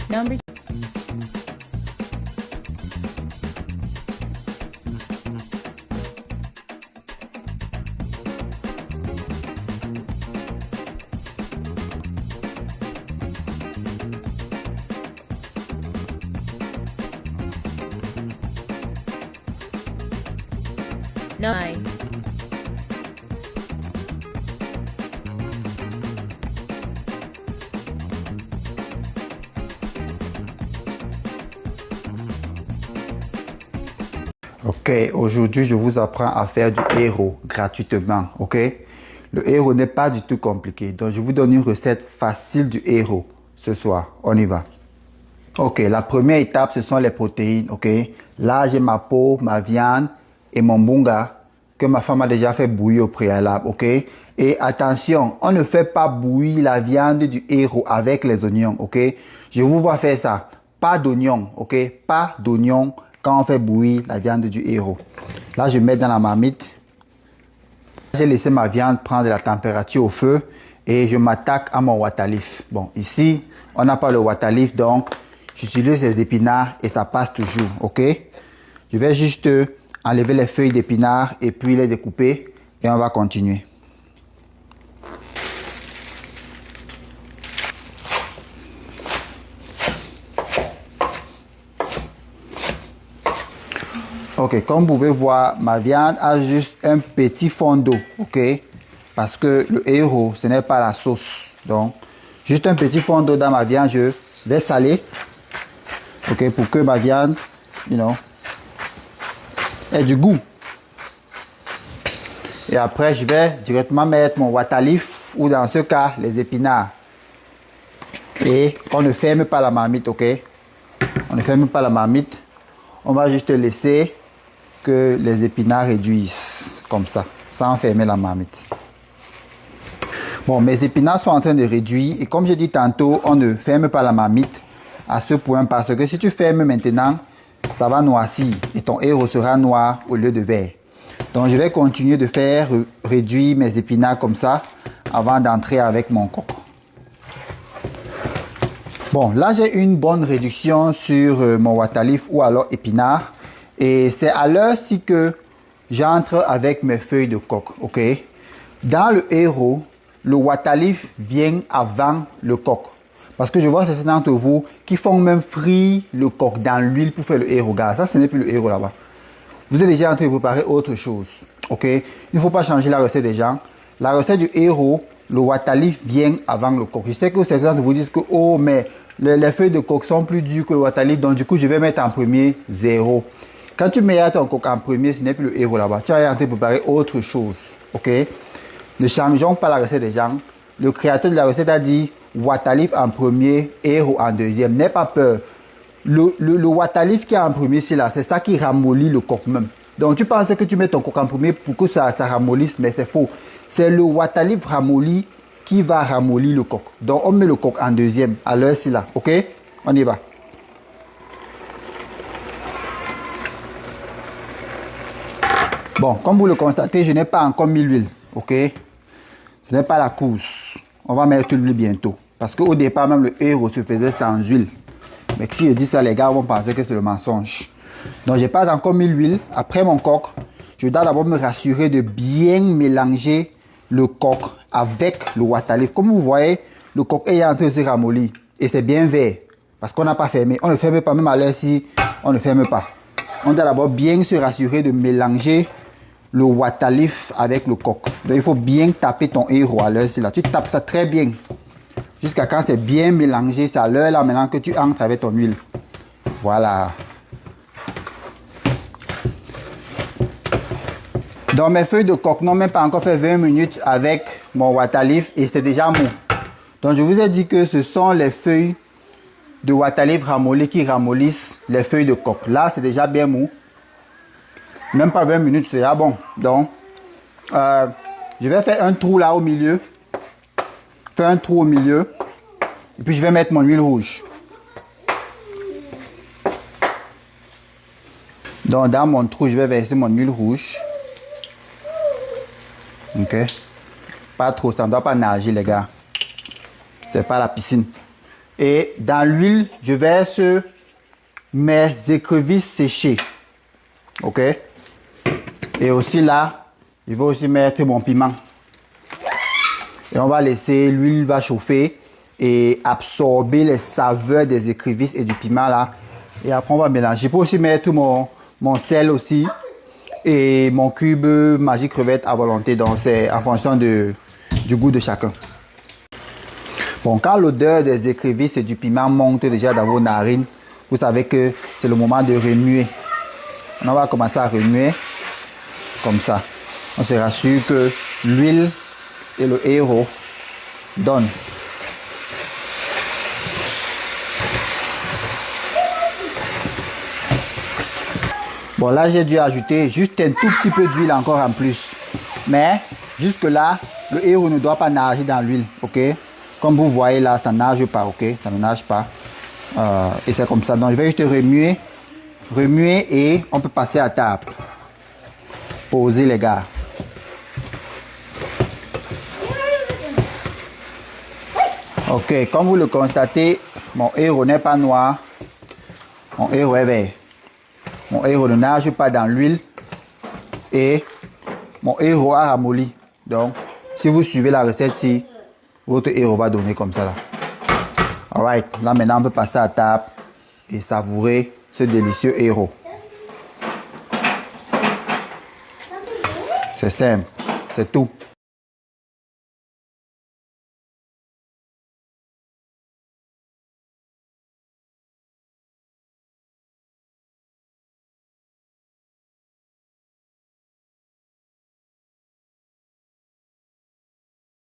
Number 9. Ok, aujourd'hui je vous apprends à faire du héros gratuitement, ok? Le héros n'est pas du tout compliqué, donc je vous donne une recette facile du héros ce soir. On y va. Ok, la première étape ce sont les protéines, ok? Là j'ai ma peau, ma viande et mon bunga que ma femme a déjà fait bouillir au préalable, ok? Et attention, on ne fait pas bouillir la viande du héros avec les oignons, ok? Je vous vois faire ça. Pas d'oignons, ok? Pas d'oignons quand on fait bouillir la viande du héros. Là, je mets dans la marmite. J'ai laissé ma viande prendre de la température au feu et je m'attaque à mon waterleaf. Bon, ici, on n'a pas le waterleaf, donc j'utilise les épinards et ça passe toujours, ok? Je vais juste enlever les feuilles d'épinards et puis les découper et on va continuer. Ok, comme vous pouvez voir, ma viande a juste un petit fond d'eau, ok? Parce que le héros, ce n'est pas la sauce. Donc, juste un petit fond d'eau dans ma viande, je vais saler, ok? Pour que ma viande, ait du goût. Et après, je vais directement mettre mon waterleaf ou dans ce cas, les épinards. Et on ne ferme pas la marmite, ok? On ne ferme pas la marmite. On va juste laisser que les épinards réduisent comme ça, sans fermer la marmite. Bon, mes épinards sont en train de réduire et comme je dis tantôt, on ne ferme pas la marmite à ce point parce que si tu fermes maintenant, ça va noircir et ton héros sera noir au lieu de vert. Donc je vais continuer de faire réduire mes épinards comme ça avant d'entrer avec mon coq. Bon, là j'ai une bonne réduction sur mon waterleaf ou alors épinards. Et c'est à l'heure-ci que j'entre avec mes feuilles de coq, ok? Dans le héros, le waterleaf vient avant le coq. Parce que je vois certains d'entre vous qui font même frire le coq dans l'huile pour faire le héros. Regarde, ça ce n'est plus le héros là-bas. Vous êtes déjà en train de préparer autre chose, ok? Il ne faut pas changer la recette des gens. La recette du héros, le waterleaf vient avant le coq. Je sais que certains d'entre vous disent que, oh, mais les feuilles de coq sont plus dures que le waterleaf, donc du coup, je vais mettre en premier 0. Quand tu mets ton coq en premier, ce n'est plus le héros là-bas. Tu vas en train de préparer autre chose, ok? Ne changeons pas la recette des gens. Le créateur de la recette a dit waterleaf en premier, héros en deuxième. N'aie pas peur. Le waterleaf qui est en premier, c'est là, c'est ça qui ramollit le coq même. Donc tu penses que tu mets ton coq en premier pour que ça ramollisse, mais c'est faux. C'est le waterleaf ramolli qui va ramollir le coq. Donc on met le coq en deuxième, à l'heure-ci là, ok? On y va. Bon, comme vous le constatez, je n'ai pas encore mis l'huile, ok? Ce n'est pas la course. On va mettre l'huile bientôt. Parce qu'au départ, même le héros se faisait sans huile. Mais si je dis ça, les gars vont penser que c'est le mensonge. Donc, je n'ai pas encore mis l'huile. Après mon coq, je dois d'abord me rassurer de bien mélanger le coq avec le waterleaf. Comme vous voyez, le coq est en train de se ramollir. Et c'est bien vert. Parce qu'on n'a pas fermé. On ne ferme pas, même à l'heure si on ne ferme pas. On doit d'abord bien se rassurer de mélanger le waterleaf avec le coq. Donc il faut bien taper ton héros à l'heure. Là. Tu tapes ça très bien. Jusqu'à quand c'est bien mélangé. C'est à l'heure là maintenant que tu entres avec ton huile. Voilà. Donc mes feuilles de coq n'ont même pas encore fait 20 minutes avec mon waterleaf et c'est déjà mou. Donc je vous ai dit que ce sont les feuilles de waterleaf ramollies qui ramollissent les feuilles de coq. Là c'est déjà bien mou. Même pas 20 minutes, c'est déjà bon. Donc, je vais faire un trou là au milieu. Faire un trou au milieu. Et puis, je vais mettre mon huile rouge. Donc, dans mon trou, je vais verser mon huile rouge. Ok. Pas trop, ça ne doit pas nager, les gars. C'est pas la piscine. Et dans l'huile, je verse mes écrevisses séchées. Ok? Et aussi là, je vais aussi mettre mon piment. Et on va laisser, l'huile va chauffer et absorber les saveurs des écrevisses et du piment là. Et après, on va mélanger. Je peux aussi mettre mon sel aussi et mon cube magique crevette à volonté. Donc, c'est en fonction du goût de chacun. Bon, quand l'odeur des écrevisses et du piment monte déjà dans vos narines, vous savez que c'est le moment de remuer. On va commencer à remuer comme ça. On se rassure que l'huile et le héros donnent. Bon, là, j'ai dû ajouter juste un tout petit peu d'huile encore en plus. Mais jusque là, le héros ne doit pas nager dans l'huile, ok? Comme vous voyez là, ça ne nage pas, ok? Ça ne nage pas. Et c'est comme ça. Donc, je vais juste remuer et on peut passer à table. Posez les gars. Ok, comme vous le constatez, mon héros n'est pas noir. Mon héros est vert. Mon héros ne nage pas dans l'huile. Et mon héros a ramolli. Donc, si vous suivez la recette-ci, votre héros va donner comme ça là. Alright, là maintenant on peut passer à table et savourer ce délicieux héros. C'est simple, c'est tout.